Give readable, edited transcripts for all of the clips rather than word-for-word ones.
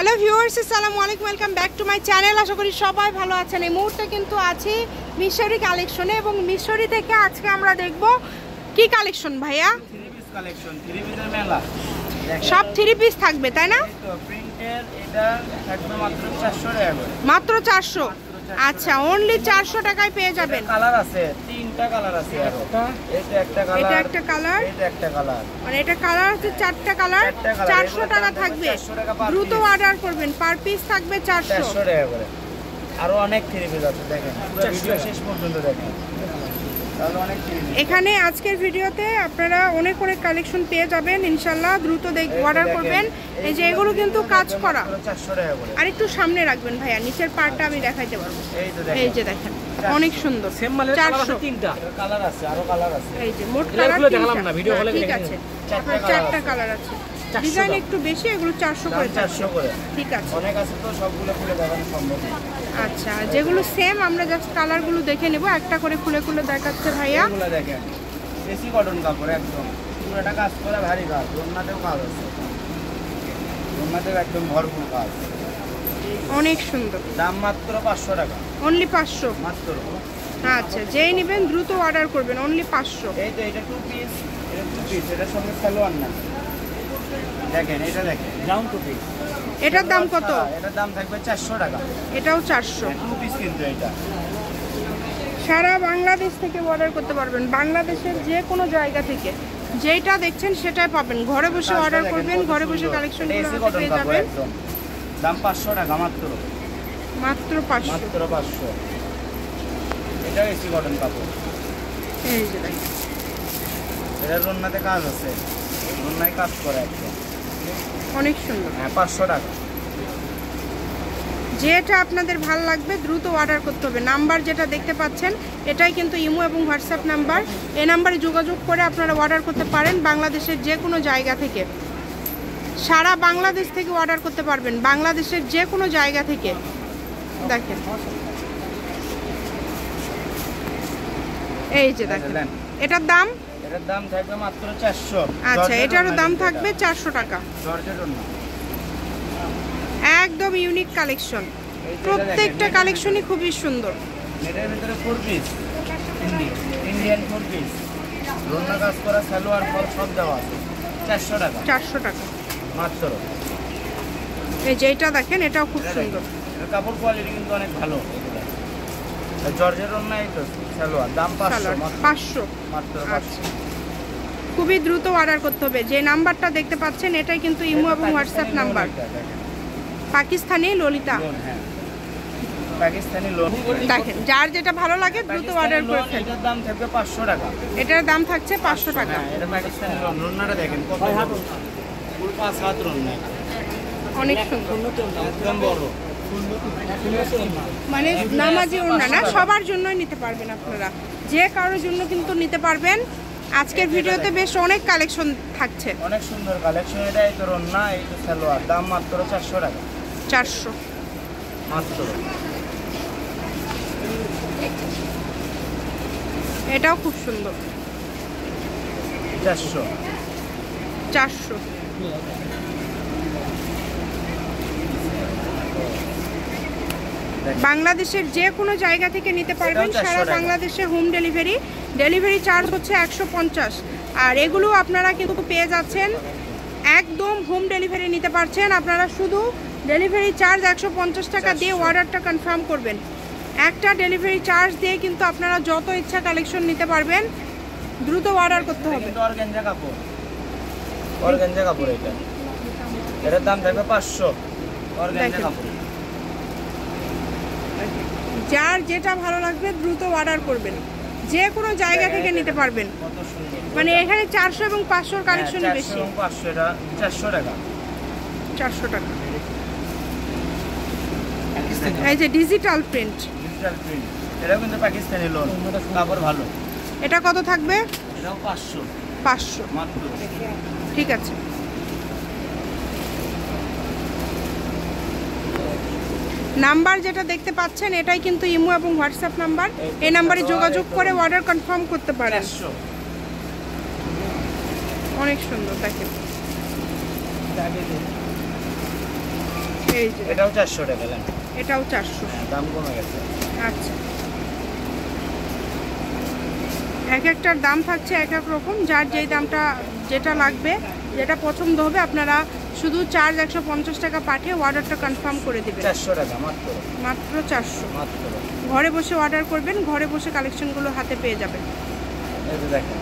Hello viewers, আসসালামু আলাইকুম, welcome back to my channel. আশা করি সবাই ভালো আছেন। এই মুহূর্তে কিন্তু আছি মিশরি কালেকশনে এবং মিশরি থেকে আজকে আমরা দেখব কি কালেকশন ভাইয়া? থ্রি পিস কালেকশন, থ্রি পিসের মেলা। সব থ্রি পিস থাকবে তাই না? প্রিন্টের এটা থাকবে মাত্র 400 টাকা করে। মাত্র 400? আচ্ছা, অনলি 400 টাকায় পেয়ে যাবেন। কালার আছে, তিনটা কালার আছে। এটা একটা কালার, এটা একটা কালার, এটা একটা কালার, মানে এটা কালার আছে চারটা কালার। 400 টাকা থাকবে। দ্রুত অর্ডার করবেন। পার পিস থাকবে 400 টাকা করে। আরো অনেক থ্রি পিস আছে, দেখেন পুরো ভিডিও শেষ পর্যন্ত দেখেন। তাহলে অনেক থ্রি পিস এখানে আজকের ভিডিওতে আপনারা অনেক অনেক কালেকশন পেয়ে যাবেন ইনশাআল্লাহ। দ্রুত অর্ডার করবেন। এই যে এগুলো কিন্তু কাজ করা। 400 টাকা করে। আর একটু সামনে রাখবেন ভাইয়া, নিচের পার্টটা আমি দেখাইতে পারবো। এই যে দেখেন, অনেক সুন্দর। সেম মালের কালার আছে 400 তিনটা। কালার আছে, আরো কালার আছে। এই যে মোট কালার এগুলো দেখালাম না, ভিডিও কলে ঠিক আছে। চারটা কালার আছে। ডিজাইন একটু বেশি, এগুলো 400 করে। 400 করে। ঠিক আছে, অনেক আছে তো, সবগুলো খুলে দেখানো সম্ভব না। আচ্ছা যেগুলো সেম আমরা জাস্ট কালারগুলো দেখে নেব। একটা করে খুলে খুলে দেখাচ্ছে ভাইয়া। এগুলো দেখেন, এসি কটন কাপড়, একদম পুরোটা কাজ করা, ভারী কাজ। ওন্নাতেও কাজ আছে, ওন্নাতেও একদম ভরপুর কাজ। অনেক সুন্দর। দাম মাত্র 500 টাকা। অনলি 500 মাত্র। আচ্ছা, যেই নেবেন দ্রুত অর্ডার করবেন। অনলি 500। এই তো এটা 2 পিস, এটা 2 পিস, এটার সঙ্গে সালোয়ার না। দেখেন এটা, দেখেন ডাউন টু পিস। এটার দাম কত? এটার দাম থাকবে 400 টাকা। এটাও 400। 2 পিস কিন্তু এটা। সারা বাংলাদেশ থেকে অর্ডার করতে পারবেন। বাংলাদেশের যে কোনো জায়গা থেকে যেটা দেখছেন সেটাই পাবেন। ঘরে বসে অর্ডার করবেন, ঘরে বসে কালেকশনগুলো এসি হাতে কটন পেয়ে কাপড় যাবেন। একদম। দাম 500 টাকা মাত্র। মাত্র 500। মাত্র 500। এটা এসি কটন কাপড়। এই যে দেখেন, এটা রন্নাতে কাজ আছে, রন্নায় কাজ করে একদম। অনেক সুন্দর। হ্যাঁ, 500 টাকা। যেটা আপনাদের ভালো লাগবে দ্রুত অর্ডার করতে হবে। নাম্বার যেটা দেখতে পাচ্ছেন এটাই কিন্তু ইমো এবং হোয়াটসঅ্যাপ নাম্বার। এই নাম্বারে যোগাযোগ করে আপনারা অর্ডার করতে পারেন বাংলাদেশের যে কোনো জায়গা থেকে। সারা বাংলাদেশ থেকে অর্ডার করতে পারবেন, বাংলাদেশের যে কোনো জায়গা থেকে। দেখেন এই যে দেখেন, এটার দাম? এটার দাম থাকবে মাত্র 400। আচ্ছা, এটারও দাম থাকবে 400 টাকা। জর্জেট ওড়না। একদম ইউনিক কালেকশন। প্রত্যেকটা কালেকশনই খুবই সুন্দর। এটার ভিতরে 4 পিস, ইন্ডিয়ান 4 পিস, রন্না কাজ করা, সালোয়ার ফল সব দেওয়া আছে। 400 টাকা। 400 টাকা মাত্র। এই যে এটা দেখেন, এটাও খুব সুন্দর। এর কাপড় কোয়ালিটি কিন্তু অনেক ভালো। জর্জেট ওড়না, এই তো সালোয়ার। দাম 500 মাত্র। 500 মাত্র আচ্ছা, খুবই দ্রুত অর্ডার করতে হবে। যে নাম্বারটা দেখতে পাচ্ছেন এটাই কিন্তু ইমো এবং হোয়াটসঅ্যাপ নাম্বার। পাকিস্তানি ললিতা। হ্যাঁ, পাকিস্তানি লোন। দেখেন, যার যেটা ভালো লাগে দ্রুত অর্ডার করে ফেলুন। এটার দাম থাকবে 500 টাকা। এটার দাম থাকছে 500 টাকা। হ্যাঁ, এটা পাকিস্তানি লোন। রন্নাটা দেখেন কত বড়, পুরো 5 হাত রন্না, অনেক সুন্দর। একদম বড়। মানে নামাজি ওড়না না, সবার জন্যই নিতে পারবেন আপনারা, যে কারোর জন্য কিন্তু নিতে পারবেন। আজকের ভিডিওতে বেশ অনেক কালেকশন থাকছে। অনেক সুন্দর কালেকশন। এটা এই তো রন্না, এই তো সালোয়ার। দাম মাত্র 400 টাকা। 400 মাত্র। এটাও খুব সুন্দর। 400। 400 বাংলাদেশের যে কোনো জায়গা থেকে নিতে পারবেন। এটাও 400 সারা টাকা। বাংলাদেশে হোম ডেলিভারি। ডেলিভারি চার্জ হচ্ছে 150। আর এগুলো আপনারা কিন্তু পেয়ে যাচ্ছেন একদম হোম ডেলিভারি নিতে পারছেন। আপনারা শুধু ডেলিভারি চার্জ 150 টাকা দিয়ে অর্ডারটা কনফার্ম করবেন। একটা ডেলিভারি চার্জ দিয়ে কিন্তু আপনারা যত ইচ্ছা কালেকশন নিতে পারবেন। দ্রুত অর্ডার করতে হবে। কিন্তু অর্গানজা কাপড়, অর্গানজা কাপড় এটা। এটার দাম থাকবে 500। অর্গানজা দেখেন। কাপড়। যার যেটা ভালো লাগবে দ্রুত অর্ডার করবেন। যে কোনো জায়গা থেকে নিতে পারবেন। কত সুন্দর। মানে এখানে 400 এবং 500 কালেকশনই হ্যাঁ, বেশি। 400 এবং 500, এটা 400 টাকা। 400 টাকা। এই যে ডিজিটাল প্রিন্ট, ডিজিটাল প্রিন্ট, এটাও কিন্তু পাকিস্তানি লোন। কাপড় ভালো। এটা কত থাকবে? এটাও 500 500 মাত্র। ঠিক আছে। নাম্বার যেটা দেখতে পাচ্ছেন এটাই কিন্তু ইমো এবং হোয়াটসঅ্যাপ নাম্বার। এই নাম্বারে যোগাযোগ করে অর্ডার কনফার্ম করতে পারেন। 400। অনেক সুন্দর দেখেন। এই যে এটাও 400 টাকা নেন। এটাও 400। দাম কমে গেছে। আচ্ছা, এক একটার দাম থাকছে এক এক রকম, যার যেই দামটা যেটা লাগবে যেটা পছন্দ হবে আপনারা শুধু চার্জ 150 টাকা পাঠিয়ে অর্ডারটা কনফার্ম করে দেবেন। 400 টাকা মাত্র। মাত্র 400। মাত্র। ঘরে বসে অর্ডার করবেন, ঘরে বসে কালেকশনগুলো হাতে পেয়ে যাবেন। এই যে দেখেন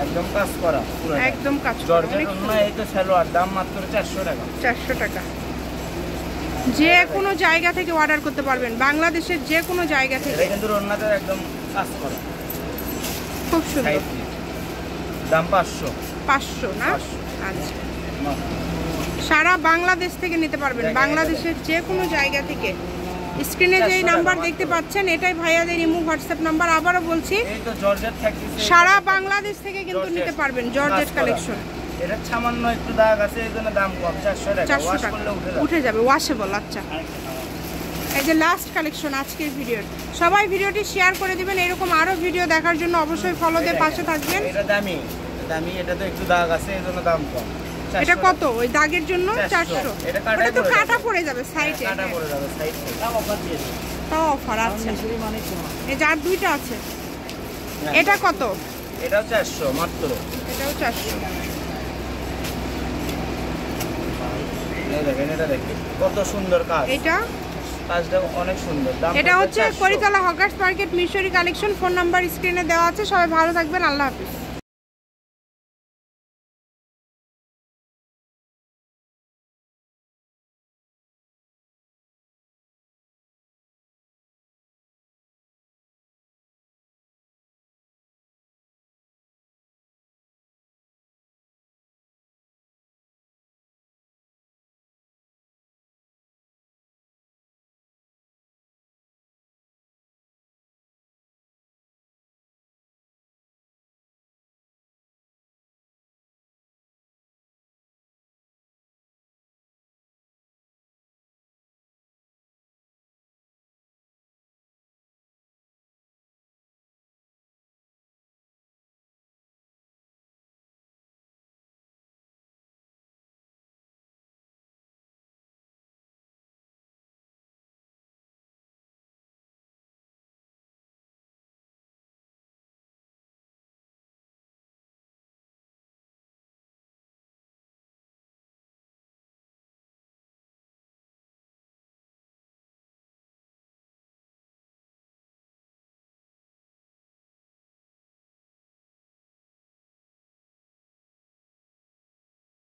একদম কাজ করা পুরো একদম কাজ করা, জর্জেট অনেক ওন্না, এই তো সালোয়ার দাম মাত্র 400 টাকা। 400 টাকা। যে কোনো জায়গা থেকে অর্ডার করতে পারবেন, বাংলাদেশের যে কোনো জায়গা এটা থেকে। কিন্তু ওন্নাতে একদম কাজ করা। খুব সুন্দর। সাইড দিয়ে। দাম 500। 500 না? 500 আচ্ছা, মাত্র। সারা বাংলাদেশ থেকে নিতে পারবেন, দেখেন, বাংলাদেশের যে কোনো জায়গা থেকে। স্ক্রিনে যেই 400 নাম্বার টাকা দেখতে মাত্র। পাচ্ছেন এটাই ভাইয়াদের ইমো হোয়াটসঅ্যাপ নাম্বার। আবারও বলছি, এই তো জর্জেট থাকতেছে। সারা বাংলাদেশ থেকে কিন্তু জর্জেট। নিতে পারবেন জর্জেট কাজ করা। কালেকশন। এটা সামান্য একটু দাগ আছে, এই জন্য দাম কম, 400 টাকা। 400 ওয়াশ টাকা করলে উঠে যাবে। উঠে যাবে, ওয়াশেবল। আচ্ছা, এই যে লাস্ট কালেকশন আজকের ভিডিওর। সবাই ভিডিওটি শেয়ার করে দিবেন। এরকম আরো ভিডিও দেখার জন্য অবশ্যই ফলো দিয়ে পাশে থাকবেন। এটা দামি দামি, এটা তো একটু দাগ আছে, এই জন্য দাম কম। 400 এটা কত? টাকা। ওই দাগের জন্য 400। এটা ওটা তো পড়ে কাটা যাবে। পড়ে যাবে সাইডে। কাটা পড়ে যাবে সাইড থেকে। দাম অফার দিয়েছে। তাও অফার আছে। এই যে আর দুইটা আছে। হ্যাঁ। এটা কত? এটাও 400 মাত্র। এটাও 400। এই দেখেন, এটা দেখেন কত সুন্দর কাজ। এটা কাজটা অনেক সুন্দর। দাম এটা পড়বে হচ্ছে 400 করিতলা hawkers market Mishri collection. Phone number স্ক্রিনে দেওয়া আছে। সবাই ভালো থাকবেন, আল্লাহ হাফিজ।